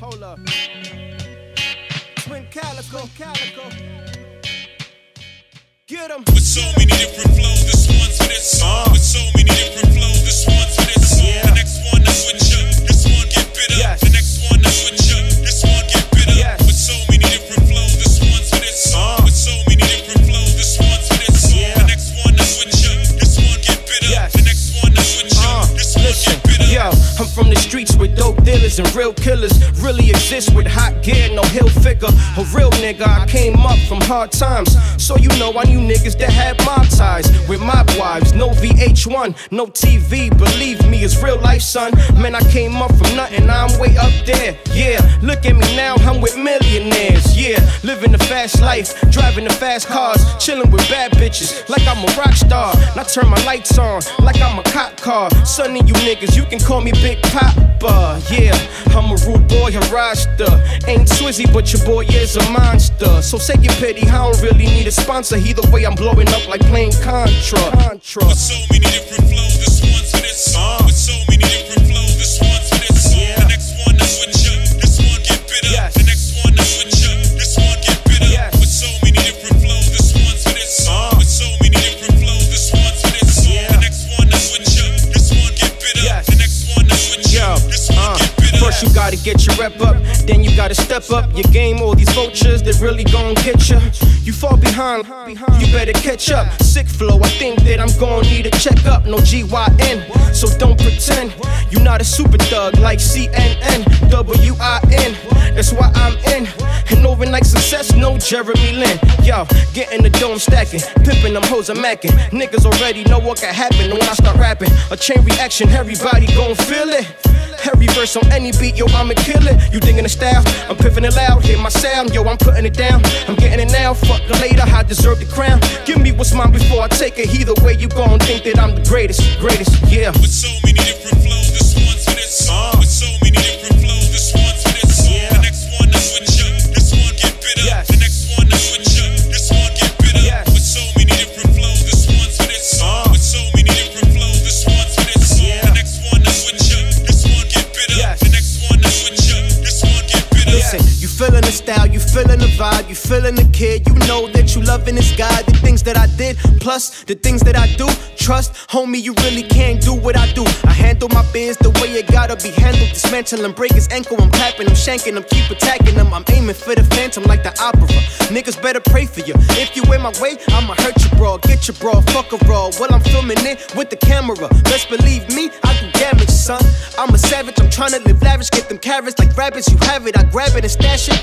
Hold up. Twin Calico. Get 'em. With so many different flows, this one's for this song. With so many different flows, this one's for this song. The next one to switch up, this one get bitter. Yes. The next one to switch up, this one get bitter. Yes. With so many different flows, this one's for this song. With so many different flows, this one's for this song. The next one to switch up, this one get bitter. Yes. The next one to switch up, this one get bitter. Yo, I'm from the streets with dope dealers and real killers. Really exist with hot gear, no hill figure. A real nigga, I came up from hard times. So you know I knew niggas that had mob ties with mob wives. No VH1, no TV, believe me, it's real life, son. Man, I came up from nothing, now I'm way up there. Yeah, look at me now, I'm with millionaires. Yeah, living the fast life, driving the fast cars, chilling with bad bitches like I'm a rock star. Now turn my lights on like I'm a cop car. Son of you niggas, you can call me Big Papa. Yeah, I'm a rude boy, a roster. Ain't Swizzy, but your boy is a monster. So say your pity, I don't really need a sponsor. Either way, I'm blowing up like playing Contra. With so many different flows, this one's for this song. With so many different flows, this one's for this song. The next one to switch up, this one get bitter. Yes. The next one to switch up, this one get bitter. Yes. With so many different flows, this one's for this song. With so many different flows, this one's for this song. The next one to switch up, this one get bitter. Yes. The next one to switch up, this one get bitter. First you gotta get your rep up, then you gotta step up your game. All these vultures, they really gon' get ya. You fall behind, you better catch up. Sick flow, I think that I'm gon' need a checkup. No GYN, so don't pretend you not a super thug like CNN, WIN. That's why I'm in. And overnight success, no Jeremy Lin. Yo, getting the dome stacking, pimping them hoes I'm macking. Niggas already know what can happen when I start rapping. A chain reaction, everybody gon' feel it. Every verse on any beat, yo, I'ma kill it. You digging the style? I'm piffing it loud, hear my sound, yo, I'm putting it down. I'm getting it now, fuck it later, I deserve the crown. Give me what's mine before I take it. Either way, you gon' think that I'm the greatest, yeah. With so many different flows, this one's for this song. With so many different flows, this one's for this song. The next one to switch up, this one get bitter. Yes. The next one to switch up, this one get bitter. Yes. With so many different flows, this one's for this song. With so many different flows, this one's for this song. The next one to switch up, this one get bitter. Yes. The next one to switch up, this one get bitter. Listen, you feeling the style, you feeling the vibe, you feeling the kid. You know that you loving this guy, the things that I did, plus the things that I do. Trust, homie, you really can't do what I do. I handle my biz the way it gotta be handled. Dismantle him, break his ankle, I'm clapping him, shanking him, keep attacking him. I'm aiming for the phantom like the opera. Niggas better pray for you. If you in my way, I'ma hurt you, bro. Get your bro, fuck a raw. While I'm filming it with the camera. Best believe me, I do damage, son. I'm a savage, I'm trying to live lavish. Get them carrots like rabbits, you have it. I grab it and stash it.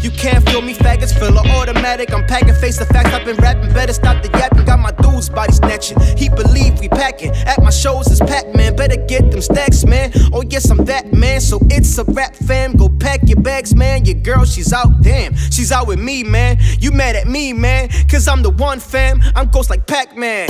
You can't feel me, faggots, feel it automatic. I'm packing, face the fact I've been rapping. Better stop the yapping, got my dudes body snatching. He believe we packing. At my shows it's Pac-Man, better get them stacks, man. Oh yes, I'm that man, so it's a rap fam. Go pack your bags, man. Your girl, she's out, damn. She's out with me, man. You mad at me, man? Cause I'm the one, fam. I'm ghost like Pac-Man.